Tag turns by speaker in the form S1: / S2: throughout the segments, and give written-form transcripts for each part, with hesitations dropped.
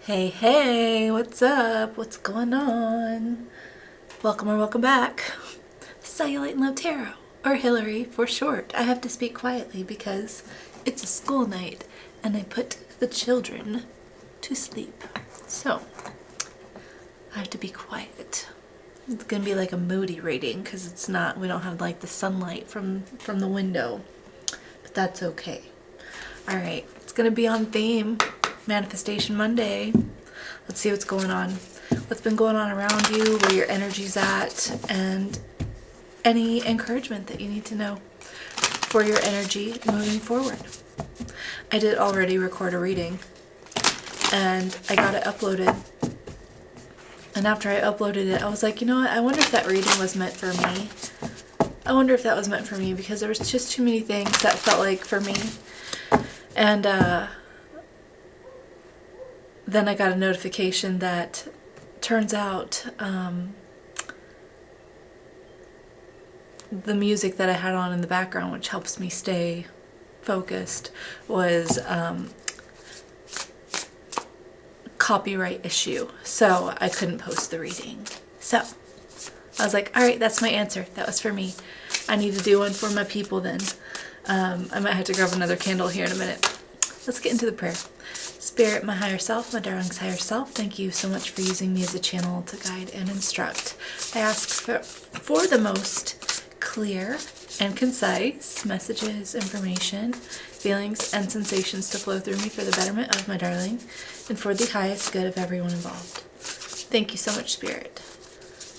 S1: Hey, hey, what's up? What's going on? Welcome or welcome back. Cellulite and Love Tarot, or Hillary for short. I have to speak quietly because it's a school night and I put the children to sleep. So, I have to be quiet. It's gonna be like a moody reading because we don't have like the sunlight from the window, but that's okay. All right, it's gonna be on theme. Manifestation Monday. Let's see what's going on. What's been going on around you, where your energy's at, and any encouragement that you need to know for your energy moving forward. I did already record a reading and I got it uploaded. And after I uploaded it, I was like, you know what? I wonder if that reading was meant for me. I wonder if that was meant for me because there was just too many things that felt like for me. And then I got a notification that turns out the music that I had on in the background, which helps me stay focused, was copyright issue. So I couldn't post the reading. So I was like, all right, that's my answer. That was for me. I need to do one for my people then. I might have to grab another candle here in a minute. Let's get into the prayer. Spirit, my higher self, my darling's higher self, thank you so much for using me as a channel to guide and instruct. I ask for the most clear and concise messages, information, feelings, and sensations to flow through me for the betterment of my darling and for the highest good of everyone involved. Thank you so much, Spirit.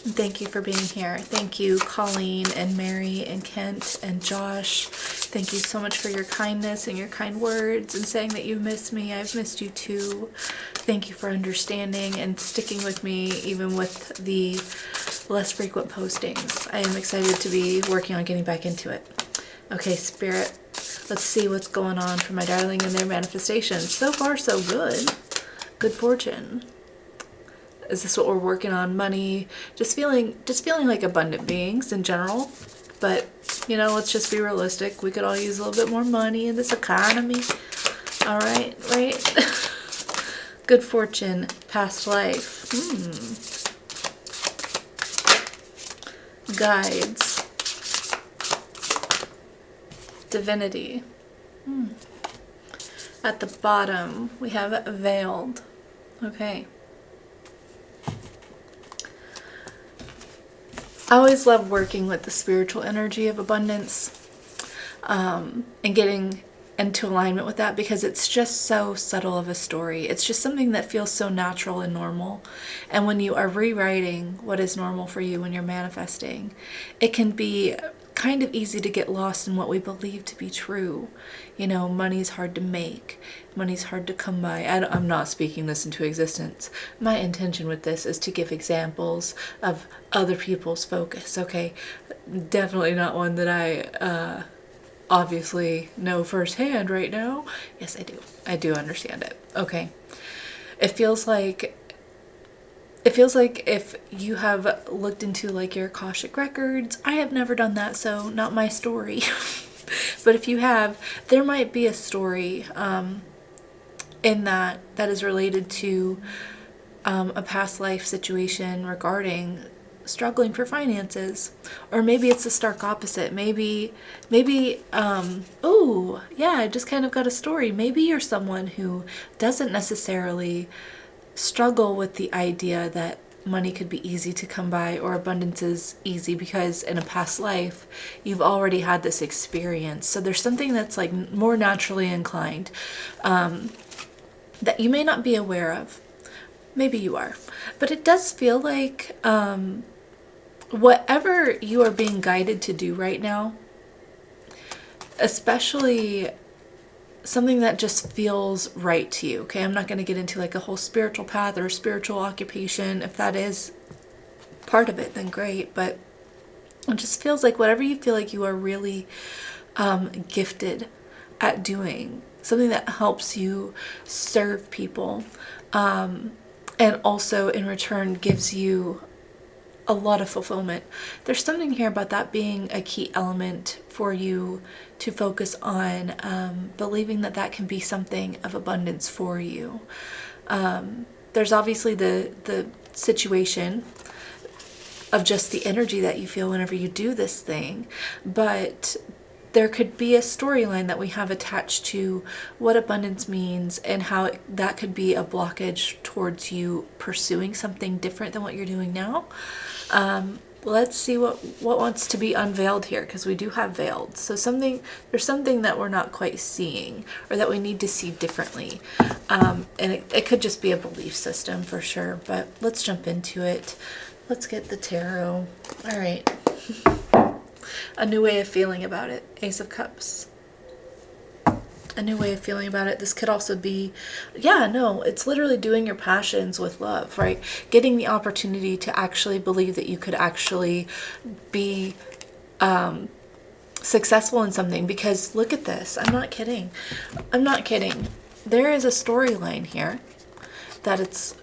S1: And thank you for being here. Thank you, Colleen and Mary and Kent and Josh. Thank you so much for your kindness and your kind words and saying that you miss me. I've missed you too. Thank you for understanding and sticking with me even with the less frequent postings. I am excited to be working on getting back into it. Okay, Spirit, let's see what's going on for my darling and their manifestations. So far, so good. Good fortune. Is this what we're working on? Money, just feeling like abundant beings in general. But, you know, let's just be realistic. We could all use a little bit more money in this economy. All right, right? Good fortune, past life. Guides. Divinity. At the bottom, we have veiled. Okay. I always love working with the spiritual energy of abundance and getting into alignment with that because it's just so subtle of a story. It's just something that feels so natural and normal. And when you are rewriting what is normal for you when you're manifesting, it can be kind of easy to get lost in what we believe to be true. You know, money's hard to make. Money's hard to come by. I'm not speaking this into existence. My intention with this is to give examples of other people's focus, okay? Definitely not one that I obviously know firsthand right now. Yes, I do. I do understand it. Okay. It feels like if you have looked into like your Akashic records, I have never done that, so not my story. But if you have, there might be a story in that is related to a past life situation regarding struggling for finances. Or maybe it's the stark opposite. Maybe oh yeah, I just kind of got a story. Maybe you're someone who doesn't necessarily struggle with the idea that money could be easy to come by or abundance is easy because in a past life you've already had this experience. So there's something that's like more naturally inclined that you may not be aware of. Maybe you are, but it does feel like whatever you are being guided to do right now, especially something that just feels right to you, okay? I'm not going to get into like a whole spiritual path or spiritual occupation. If that is part of it, then great. But it just feels like whatever you feel like you are really gifted at doing, something that helps you serve people, and also in return gives you a lot of fulfillment. There's something here about that being a key element for you to focus on, believing that that can be something of abundance for you. There's obviously the situation of just the energy that you feel whenever you do this thing, but there could be a storyline that we have attached to what abundance means and how that could be a blockage towards you pursuing something different than what you're doing now. Let's see what wants to be unveiled here, because we do have veiled. So there's something that we're not quite seeing, or that we need to see differently. And it could just be a belief system for sure, but let's jump into it. Let's get the tarot. All right. A new way of feeling about it. Ace of Cups. A new way of feeling about it. This could also be, it's literally doing your passions with love, right? Getting the opportunity to actually believe that you could actually be successful in something. Because look at this. I'm not kidding. There is a storyline here that it's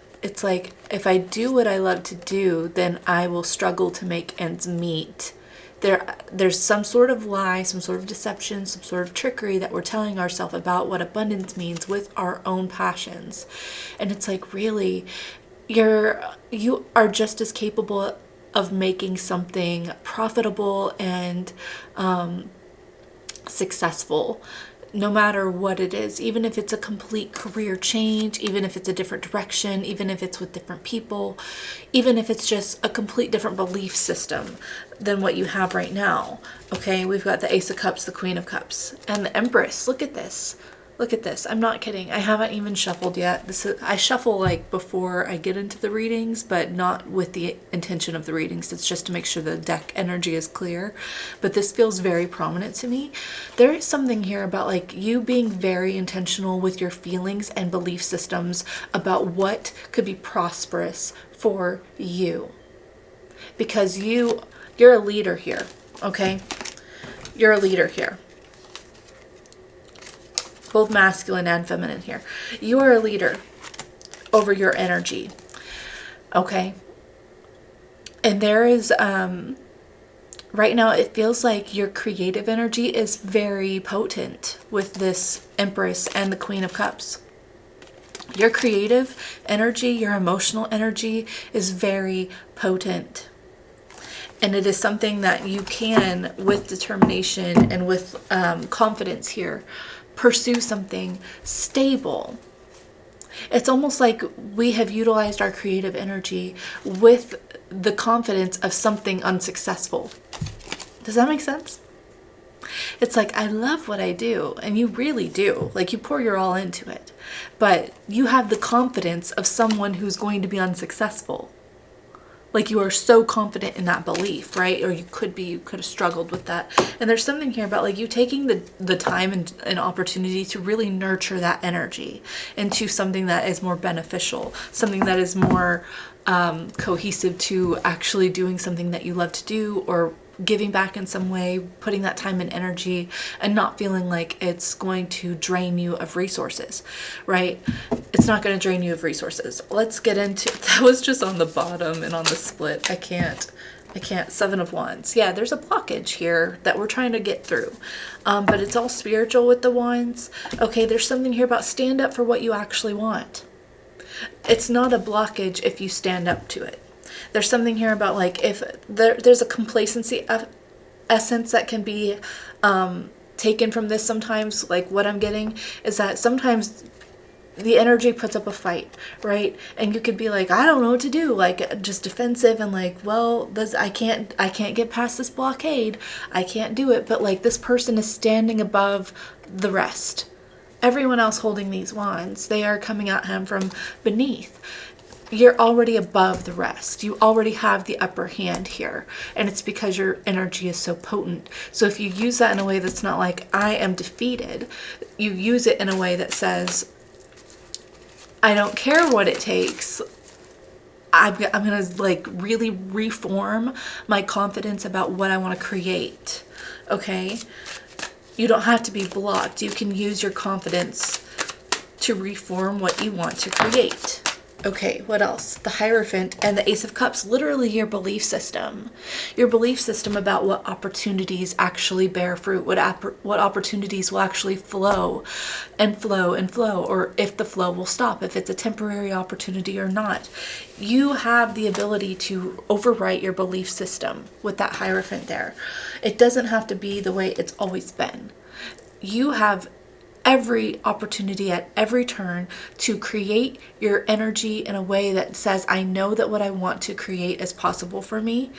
S1: like, if I do what I love to do, then I will struggle to make ends meet. There's some sort of lie, some sort of deception, some sort of trickery that we're telling ourselves about what abundance means with our own passions. And it's like, really, you are just as capable of making something profitable and successful, no matter what it is, even if it's a complete career change, even if it's a different direction, even if it's with different people, even if it's just a complete different belief system than what you have right now. Okay, we've got the Ace of Cups, the Queen of Cups, and the Empress. Look at this. Look at this. I'm not kidding. I haven't even shuffled yet. I shuffle like before I get into the readings, but not with the intention of the readings. It's just to make sure the deck energy is clear. But this feels very prominent to me. There is something here about like you being very intentional with your feelings and belief systems about what could be prosperous for you. Because you're a leader here, okay? You're a leader here. Both masculine and feminine here. You are a leader over your energy, okay? And there is, right now it feels like your creative energy is very potent with this Empress and the Queen of Cups. Your creative energy, your emotional energy is very potent. And it is something that you can, with determination and with confidence here, pursue something stable. It's almost like we have utilized our creative energy with the confidence of something unsuccessful. Does that make sense? It's like, I love what I do, and you really do. Like, you pour your all into it. But you have the confidence of someone who's going to be unsuccessful. Like, you are so confident in that belief, right? Or you could have struggled with that. And there's something here about like you taking the time and opportunity to really nurture that energy into something that is more beneficial, something that is more cohesive to actually doing something that you love to do, or giving back in some way, putting that time and energy and not feeling like it's going to drain you of resources, right? It's not going to drain you of resources. Let's get into, that was just on the bottom and on the split. I can't. Seven of Wands. Yeah, there's a blockage here that we're trying to get through. But it's all spiritual with the Wands. Okay, there's something here about stand up for what you actually want. It's not a blockage if you stand up to it. There's something here about like if there's a complacency essence that can be taken from this sometimes. Like what I'm getting is that sometimes the energy puts up a fight, right? And you could be like, I don't know what to do, like just defensive and like, well, I can't get past this blockade. I can't do it. But like this person is standing above the rest. Everyone else holding these wands, they are coming at him from beneath. You're already above the rest. You already have the upper hand here. And it's because your energy is so potent. So if you use that in a way that's not like, I am defeated, you use it in a way that says, I don't care what it takes. I'm going to like really reform my confidence about what I want to create. Okay? You don't have to be blocked. You can use your confidence to reform what you want to create. Okay, what else? The Hierophant and the Ace of Cups, literally your belief system. Your belief system about what opportunities actually bear fruit, what opportunities will actually flow and flow and flow, or if the flow will stop, if it's a temporary opportunity or not. You have the ability to overwrite your belief system with that Hierophant there. It doesn't have to be the way it's always been. You have every opportunity at every turn to create your energy in a way that says, I know that what I want to create is possible for me.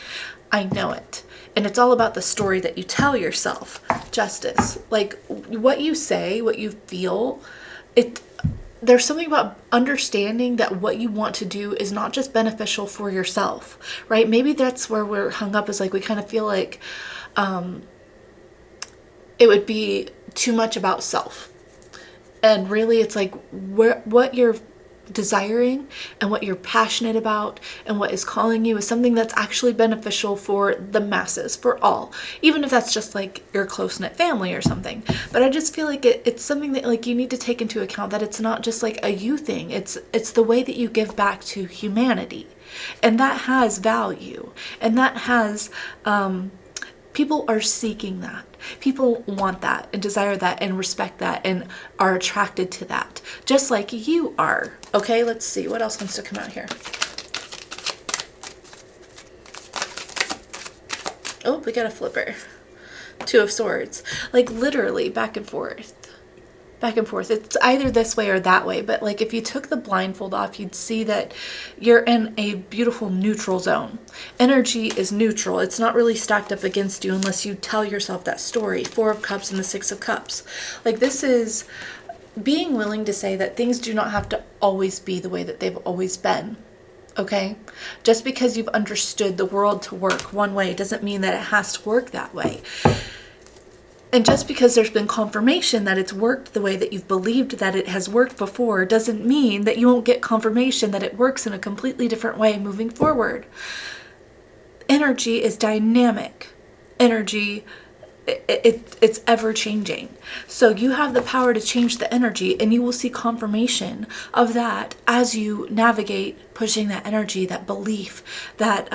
S1: I know it. And it's all about the story that you tell yourself. Justice. Like what you say, what you feel, there's something about understanding that what you want to do is not just beneficial for yourself, right? Maybe that's where we're hung up, is like we kind of feel like it would be too much about self. And really, it's like what you're desiring and what you're passionate about and what is calling you is something that's actually beneficial for the masses, for all, even if that's just like your close-knit family or something. But I just feel like it's something that like you need to take into account, that it's not just like a you thing. It's the way that you give back to humanity, and that has value, and that has people are seeking that. People want that and desire that and respect that and are attracted to that, just like you are. Okay, let's see. What else wants to come out here? Oh, we got a flipper. Two of Swords. Like literally back and forth. Back and forth. It's either this way or that way. But like if you took the blindfold off, you'd see that you're in a beautiful neutral zone. Energy is neutral. It's not really stacked up against you unless you tell yourself that story. Four of Cups and the Six of Cups. Like this is being willing to say that things do not have to always be the way that they've always been. Okay? Just because you've understood the world to work one way doesn't mean that it has to work that way. And just because there's been confirmation that it's worked the way that you've believed that it has worked before doesn't mean that you won't get confirmation that it works in a completely different way moving forward. Energy is dynamic. Energy, it's ever changing. So you have the power to change the energy, and you will see confirmation of that as you navigate pushing that energy, that belief, that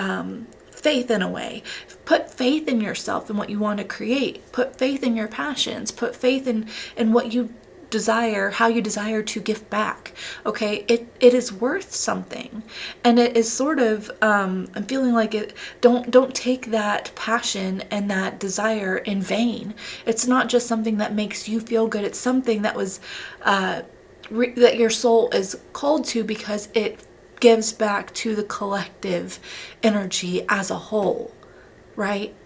S1: faith in a way. Put faith in yourself and what you want to create. Put faith in your passions. Put faith in what you desire, how you desire to give back. Okay, it is worth something, and it is sort of I'm feeling like it. Don't take that passion and that desire in vain. It's not just something that makes you feel good. It's something that was that your soul is called to because it gives back to the collective energy as a whole, right?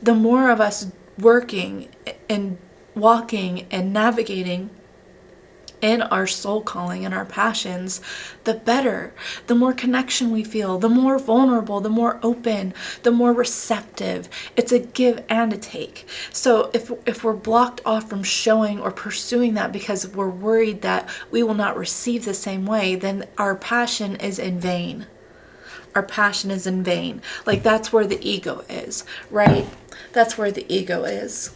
S1: The more of us working and walking and navigating in our soul calling and our passions, the better. The more connection we feel, the more vulnerable, the more open, the more receptive. It's a give and a take. So if we're blocked off from showing or pursuing that because we're worried that we will not receive the same way, then our passion is in vain. Our passion is in vain. Like that's where the ego is, right? That's where the ego is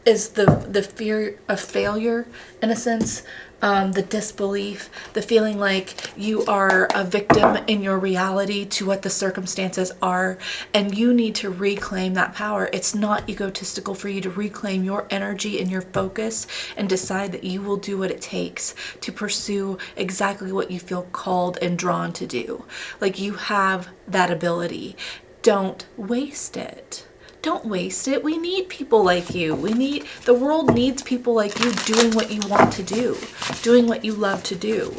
S1: the fear of failure, in a sense, the disbelief, the feeling like you are a victim in your reality to what the circumstances are, and you need to reclaim that power. It's not egotistical for you to reclaim your energy and your focus and decide that you will do what it takes to pursue exactly what you feel called and drawn to do. Like you have that ability. Don't waste it. Don't waste it. We need people like you. The world needs people like you doing what you want to do, doing what you love to do.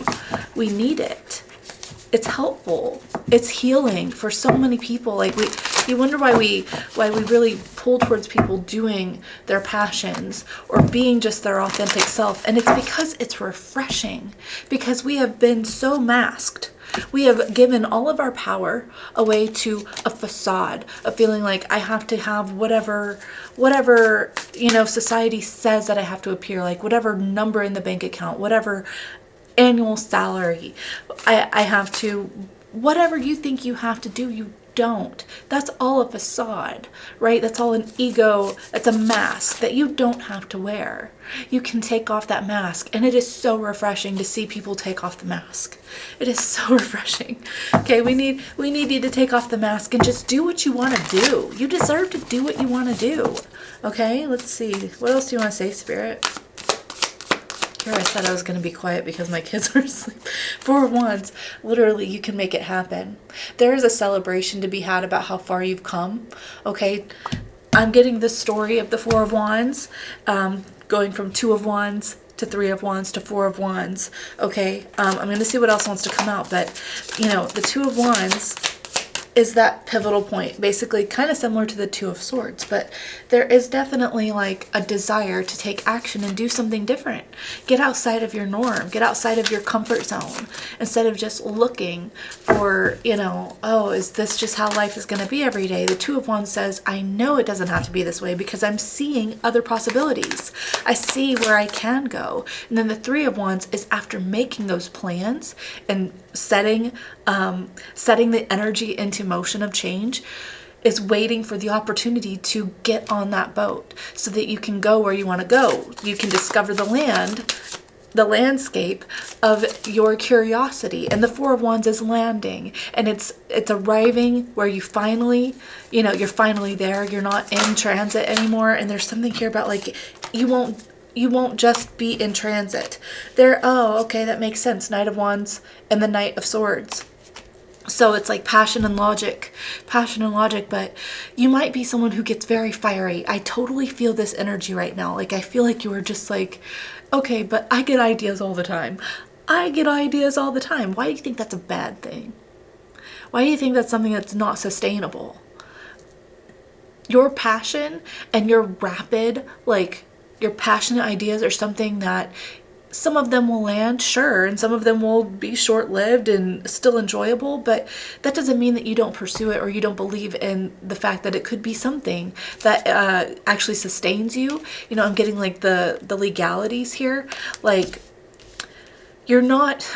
S1: We need it. It's helpful. It's healing for so many people. Like you wonder why we really pull towards people doing their passions or being just their authentic self. And it's because it's refreshing, because we have been so masked. We have given all of our power away to a facade of feeling like I have to have whatever, society says that I have to appear like, whatever number in the bank account, whatever annual salary I have to, whatever you think you have to do, you don't. That's all a facade, right? That's all an ego. It's a mask that you don't have to wear. You can take off that mask, and it is so refreshing to see people take off the mask. It is so refreshing. Okay, we need you to take off the mask and just do what you want to do. You deserve to do what you want to do. Okay, let's see. What else do you want to say, Spirit? Here, I said I was going to be quiet because my kids are asleep. Four of Wands, literally, you can make it happen. There is a celebration to be had about how far you've come. Okay, I'm getting the story of the Four of Wands, going from Two of Wands to Three of Wands to Four of Wands. Okay, I'm going to see what else wants to come out, but you know, the Two of Wands is that pivotal point, basically kind of similar to the Two of Swords, but there is definitely like a desire to take action and do something different. Get outside of your norm, get outside of your comfort zone, instead of just looking for, you know, oh, is this just how life is going to be every day? The Two of Wands says, I know it doesn't have to be this way because I'm seeing other possibilities. I see where I can go. And then the Three of Wands is after making those plans and setting the energy into motion of change, is waiting for the opportunity to get on that boat so that you can go where you want to go. You can discover the landscape of your curiosity. And the Four of Wands is landing, and it's arriving where you finally, you know, you're finally there. You're not in transit anymore. And there's something here about like you won't just be in transit. Oh, okay, that makes sense. Knight of Wands and the Knight of Swords. So it's like passion and logic, but you might be someone who gets very fiery. I totally feel this energy right now. Like, I feel like you are just like, okay, but I get ideas all the time. Why do you think that's a bad thing? Why do you think that's something that's not sustainable? Your passion and your your passionate ideas are something that some of them will land, sure, and some of them will be short-lived and still enjoyable, but that doesn't mean that you don't pursue it or you don't believe in the fact that it could be something that actually sustains you. You know, I'm getting like the legalities here. Like, you're not...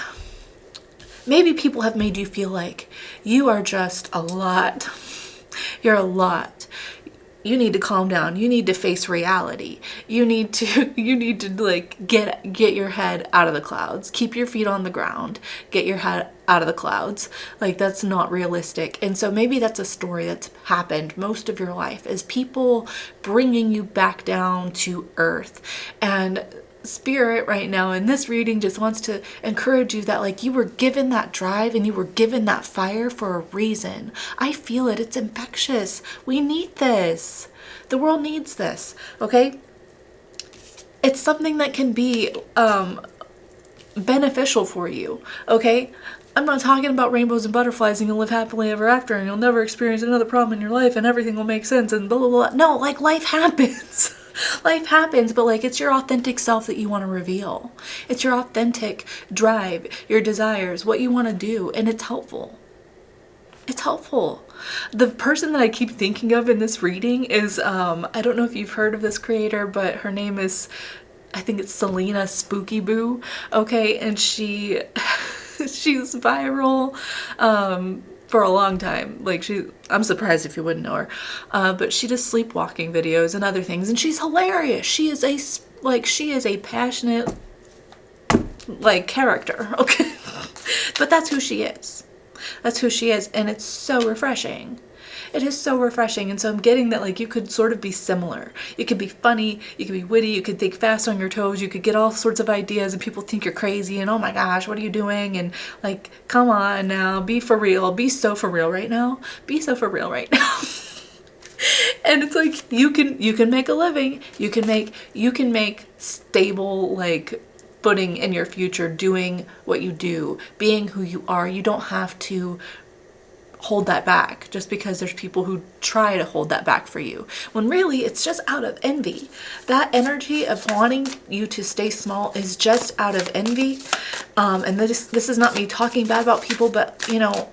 S1: Maybe people have made you feel like you are just a lot. You're a lot. You need to calm down. You need to face reality. You need to like get your head out of the clouds. Keep your feet on the ground. Get your head out of the clouds. Like, that's not realistic. And so maybe that's a story that's happened most of your life, is people bringing you back down to earth. And Spirit right now in this reading just wants to encourage you that like you were given that drive and you were given that fire for a reason. I feel it. It's infectious. We need this. The world needs this. Okay? It's something that can be beneficial for you. Okay? I'm not talking about rainbows and butterflies and you'll live happily ever after and you'll never experience another problem in your life and everything will make sense and blah, blah, blah. No, like, life happens. Life happens, but like, it's your authentic self that you want to reveal. It's your authentic drive, your desires, what you want to do, and it's helpful. It's helpful. The person that I keep thinking of in this reading is, I don't know if you've heard of this creator, but her name is, I think it's Selena Spooky Boo. Okay, and she's viral for a long time. Like, I'm surprised if you wouldn't know her, but she does sleepwalking videos and other things, and she's hilarious. She is a passionate like character, okay? But that's who she is. That's who she is, and it's so refreshing. It is so refreshing. And so I'm getting that like you could sort of be similar. You could be funny, you could be witty, you could think fast on your toes, you could get all sorts of ideas and people think you're crazy and oh my gosh, what are you doing? And like, come on now, be for real. Be so for real right now. Be so for real right now. And it's like you can make a living. You can make stable like footing in your future doing what you do, being who you are. You don't have to hold that back just because there's people who try to hold that back for you, when really it's just out of envy. That energy of wanting you to stay small is just out of envy. And this is not me talking bad about people, but you know,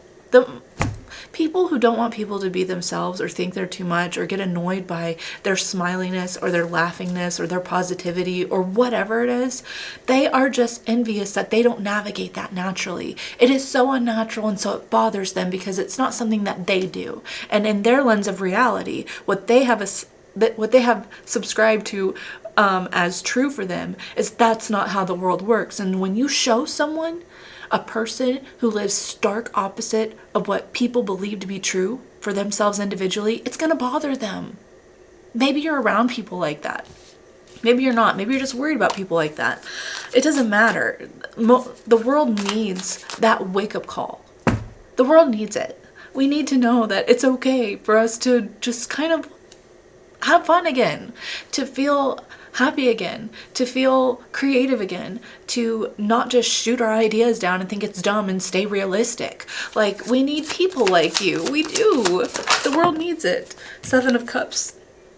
S1: People who don't want people to be themselves or think they're too much or get annoyed by their smiliness or their laughingness or their positivity or whatever it is, they are just envious that they don't navigate that naturally. It is so unnatural, and so it bothers them because it's not something that they do. And in their lens of reality, what they have subscribed to as true for them is that's not how the world works. And when you show someone a person who lives stark opposite of what people believe to be true for themselves individually, it's going to bother them. Maybe you're around people like that. Maybe you're not. Maybe you're just worried about people like that. It doesn't matter. The world needs that wake-up call. The world needs it. We need to know that it's okay for us to just kind of have fun again, to feel happy again, to feel creative again, to not just shoot our ideas down and think it's dumb and stay realistic. Like, we need people like you. We do. The world needs it. 7 of Cups.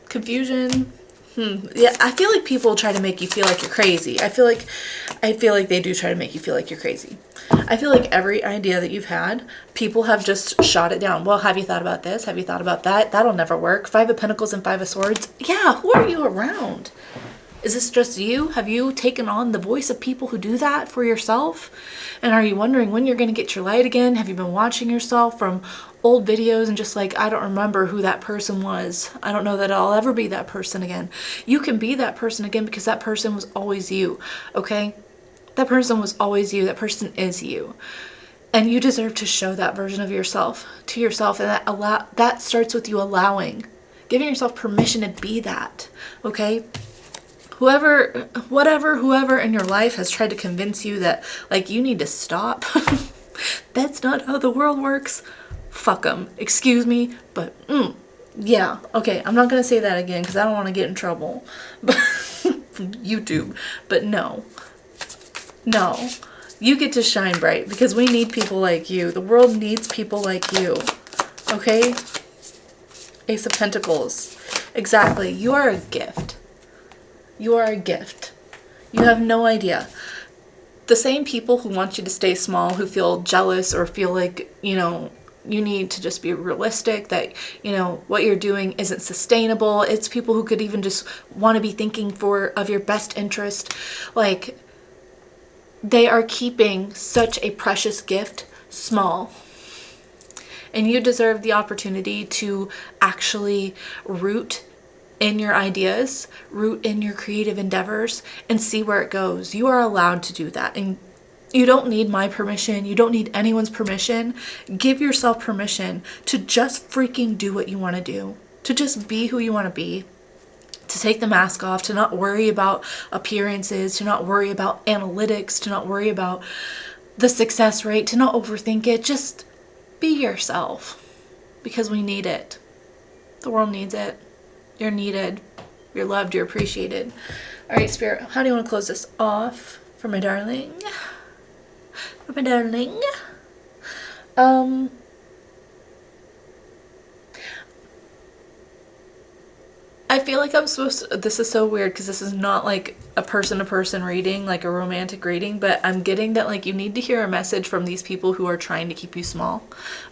S1: Confusion. Yeah, I feel like people try to make you feel like you're crazy. I feel like they do try to make you feel like you're crazy. I feel like every idea that you've had, people have just shot it down. Well, have you thought about this? Have you thought about that? That'll never work. 5 of Pentacles and 5 of Swords. Yeah, who are you around? Is this just you? Have you taken on the voice of people who do that for yourself? And are you wondering when you're going to get your light again? Have you been watching yourself from old videos and just like, I don't remember who that person was. I don't know that I'll ever be that person again. You can be that person again because that person was always you, okay? That person was always you. That person is you. And you deserve to show that version of yourself to yourself. And that starts with you allowing, giving yourself permission to be that, okay? Whoever in your life has tried to convince you that, like, you need to stop, that's not how the world works. Fuck them. Excuse me, but yeah, okay, I'm not gonna say that again because I don't want to get in trouble from YouTube. But no, you get to shine bright because we need people like you. The world needs people like you. Okay? Ace of Pentacles. Exactly. You are a gift. You are a gift. You have no idea. The same people who want you to stay small, who feel jealous or feel like, you need to just be realistic, that, what you're doing isn't sustainable. It's people who could even just want to be thinking of your best interest. Like, they are keeping such a precious gift small. And you deserve the opportunity to actually root in your ideas, root in your creative endeavors, and see where it goes. You are allowed to do that. And you don't need my permission. You don't need anyone's permission. Give yourself permission to just freaking do what you want to do, to just be who you want to be, to take the mask off, to not worry about appearances, to not worry about analytics, to not worry about the success rate, to not overthink it. Just be yourself, because we need it. The world needs it. You're needed. You're loved. You're appreciated. All right, Spirit, how do you want to close this off for my darling? For my darling. I feel like I'm supposed to, this is so weird because this is not like a person-to-person reading, like a romantic reading, but I'm getting that like you need to hear a message from these people who are trying to keep you small,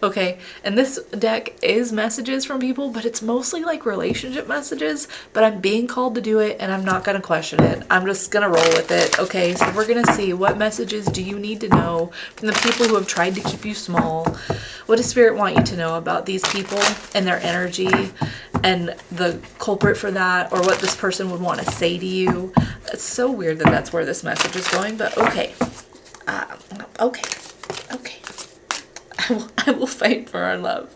S1: okay? And this deck is messages from people, but it's mostly like relationship messages, but I'm being called to do it and I'm not going to question it. I'm just going to roll with it, okay? So we're going to see, what messages do you need to know from the people who have tried to keep you small? What does Spirit want you to know about these people and their energy and the culprit for that, or what this person would want to say to you? It's so weird that that's where this message is going, but okay. Okay. I will fight for our love.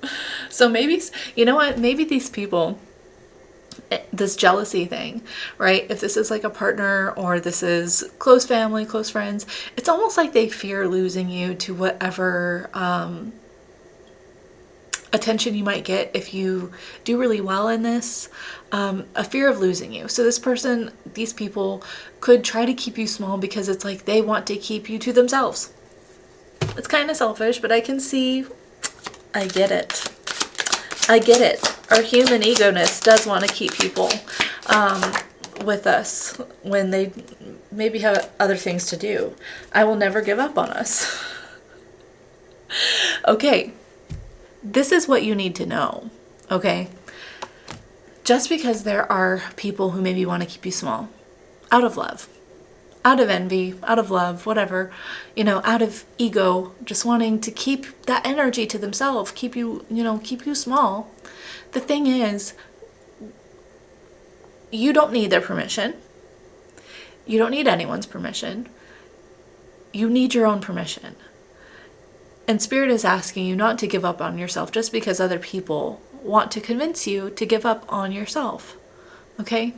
S1: So maybe, you know what? Maybe these people, this jealousy thing, right? If this is like a partner or this is close family, close friends, it's almost like they fear losing you to whatever attention you might get if you do really well in this, a fear of losing you. So this person, these people could try to keep you small because it's like they want to keep you to themselves. It's kind of selfish, but I can see, I get it. Our human ego-ness does want to keep people with us when they maybe have other things to do. I will never give up on us. Okay. this is what you need to know, okay? Just because there are people who maybe want to keep you small, out of love, out of envy, out of love, whatever, out of ego, just wanting to keep that energy to themselves, keep you small. The thing is, you don't need their permission. You don't need anyone's permission. You need your own permission. And Spirit is asking you not to give up on yourself just because other people want to convince you to give up on yourself. Okay?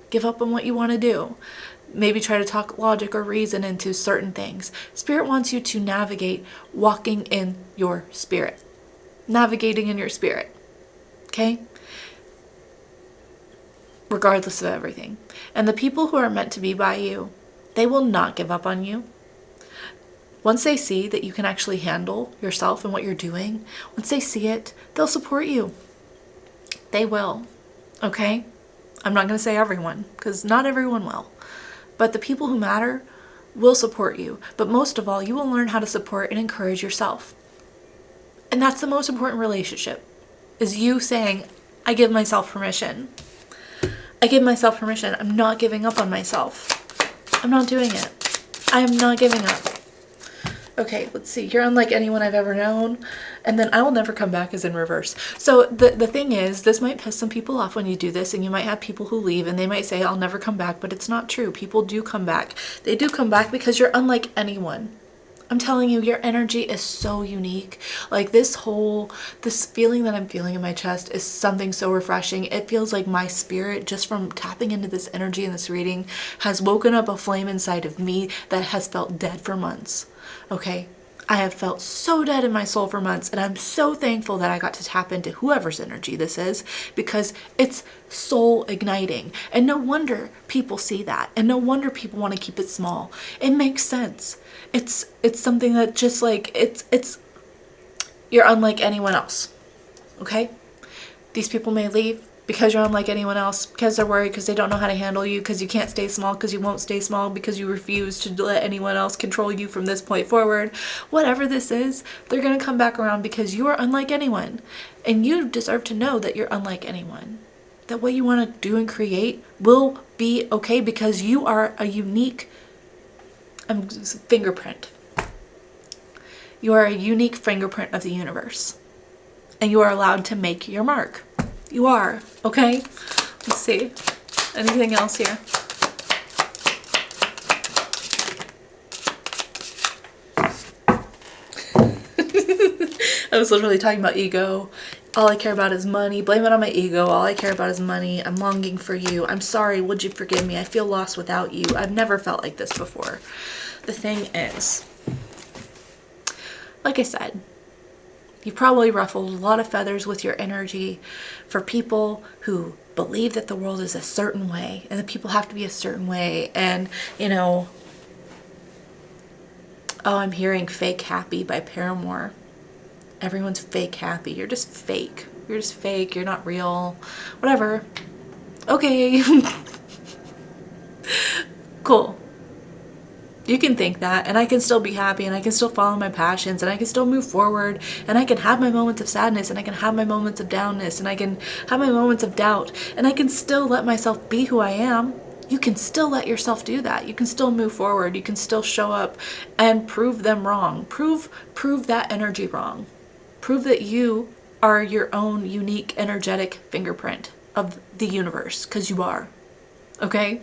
S1: Give up on what you want to do. Maybe try to talk logic or reason into certain things. Spirit wants you to navigate walking in your spirit. Navigating in your spirit. Okay? Regardless of everything. And the people who are meant to be by you, they will not give up on you. Once they see that you can actually handle yourself and what you're doing, once they see it, they'll support you. They will. Okay? I'm not going to say everyone, because not everyone will. But the people who matter will support you. But most of all, you will learn how to support and encourage yourself. And that's the most important relationship, is you saying, I give myself permission. I give myself permission. I'm not giving up on myself. I'm not doing it. I am not giving up. Okay, let's see. You're unlike anyone I've ever known. And then I will never come back is in reverse. So the thing is, this might piss some people off when you do this, and you might have people who leave and they might say, I'll never come back, but it's not true. People do come back. They do come back because you're unlike anyone. I'm telling you, your energy is so unique. Like this feeling that I'm feeling in my chest is something so refreshing. It feels like my spirit, just from tapping into this energy in this reading, has woken up a flame inside of me that has felt dead for months. Okay? I have felt so dead in my soul for months, and I'm so thankful that I got to tap into whoever's energy this is, because it's soul igniting. And no wonder people see that, and no wonder people want to keep it small. It makes sense. It's something that just like, you're unlike anyone else. Okay? These people may leave because you're unlike anyone else, because they're worried, because they don't know how to handle you, because you can't stay small, because you won't stay small, because you refuse to let anyone else control you from this point forward. Whatever this is, they're going to come back around because you are unlike anyone. And you deserve to know that you're unlike anyone. That what you want to do and create will be okay, because you are a unique fingerprint. You are a unique fingerprint of the universe. And you are allowed to make your mark. You are, okay? Let's see. Anything else here? I was literally talking about ego. All I care about is money. Blame it on my ego. All I care about is money. I'm longing for you. I'm sorry. Would you forgive me? I feel lost without you. I've never felt like this before. The thing is, like I said, you've probably ruffled a lot of feathers with your energy for people who believe that the world is a certain way and that people have to be a certain way. And, oh, I'm hearing fake happy by Paramore. Everyone's fake happy. You're just fake. You're just fake. You're not real. Whatever. Okay. Cool. You can think that, and I can still be happy, and I can still follow my passions, and I can still move forward, and I can have my moments of sadness, and I can have my moments of downness, and I can have my moments of doubt, and I can still let myself be who I am. You can still let yourself do that. You can still move forward. You can still show up and prove them wrong. Prove that energy wrong. Prove that you are your own unique energetic fingerprint of the universe, because you are. Okay?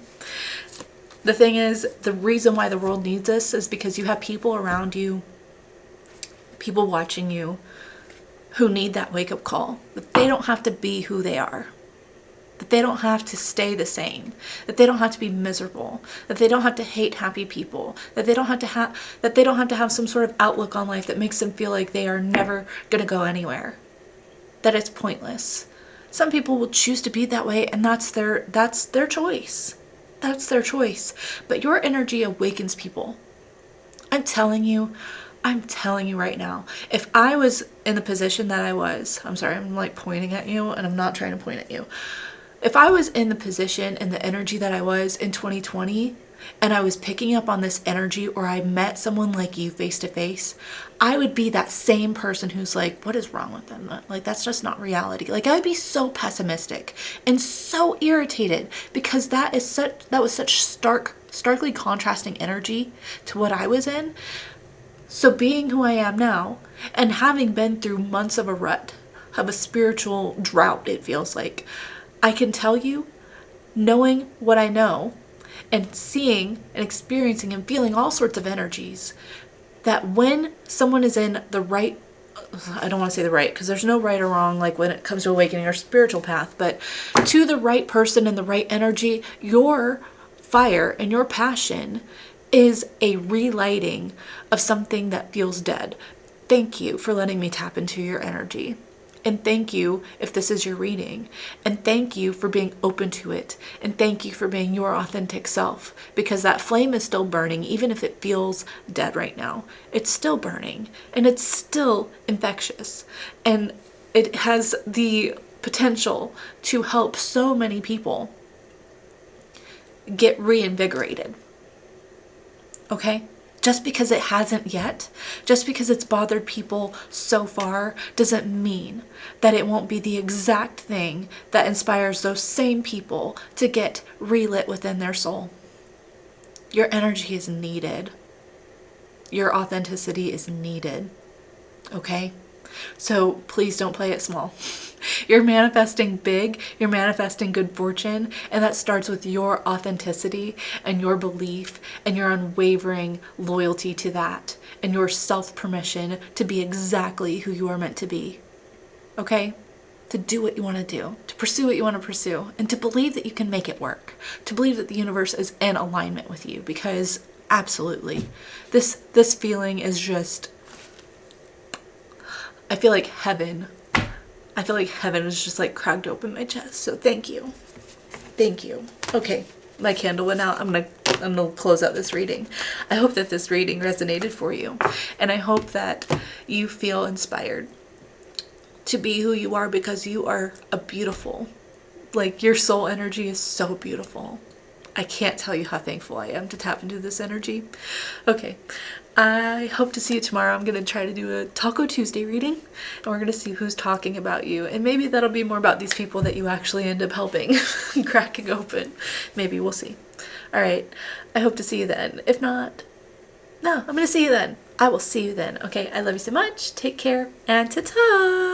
S1: The thing is, the reason why the world needs us is because you have people around you, people watching you, who need that wake-up call. That they don't have to be who they are. That they don't have to stay the same. That they don't have to be miserable. That they don't have to hate happy people. That they don't have to have some sort of outlook on life that makes them feel like they are never going to go anywhere. That it's pointless. Some people will choose to be that way, and that's their choice. That's their choice. But your energy awakens people. I'm telling you right now, if I was in the position that I was, I'm sorry, I'm like pointing at you, and I'm not trying to point at you. If I was in the position and the energy that I was in 2020, and I was picking up on this energy, or I met someone like you face to face, I would be that same person who's like, what is wrong with them? Like, that's just not reality. Like, I would be so pessimistic and so irritated because that was such starkly contrasting energy to what I was in. So being who I am now, and having been through months of a rut, of a spiritual drought, it feels like, I can tell you, knowing what I know, and seeing and experiencing and feeling all sorts of energies, that when someone is in the right, I don't want to say the right, because there's no right or wrong, like when it comes to awakening or spiritual path, but to the right person and the right energy, your fire and your passion is a relighting of something that feels dead. Thank you for letting me tap into your energy. And thank you if this is your reading. And thank you for being open to it. And thank you for being your authentic self, because that flame is still burning, even if it feels dead right now. It's still burning, and it's still infectious. And it has the potential to help so many people get reinvigorated. Okay? Just because it hasn't yet, just because it's bothered people so far, doesn't mean that it won't be the exact thing that inspires those same people to get relit within their soul. Your energy is needed. Your authenticity is needed. Okay? So please don't play it small. You're manifesting big, you're manifesting good fortune, and that starts with your authenticity and your belief and your unwavering loyalty to that, and your self-permission to be exactly who you are meant to be. Okay? To do what you want to do, to pursue what you want to pursue, and to believe that you can make it work, to believe that the universe is in alignment with you, because absolutely, this feeling is just, I feel like heaven. I feel like heaven is just like cracked open my chest. So thank you. Thank you. Okay, my candle went out. I'm gonna close out this reading. I hope that this reading resonated for you. And I hope that you feel inspired to be who you are, because you are a beautiful, like, your soul energy is so beautiful. I can't tell you how thankful I am to tap into this energy. Okay, I hope to see you tomorrow. I'm going to try to do a Taco Tuesday reading, and we're going to see who's talking about you. And maybe that'll be more about these people that you actually end up helping, cracking open. Maybe, we'll see. All right, I hope to see you then. If not, no, I'm going to see you then. I will see you then. Okay, I love you so much. Take care, and ta-ta!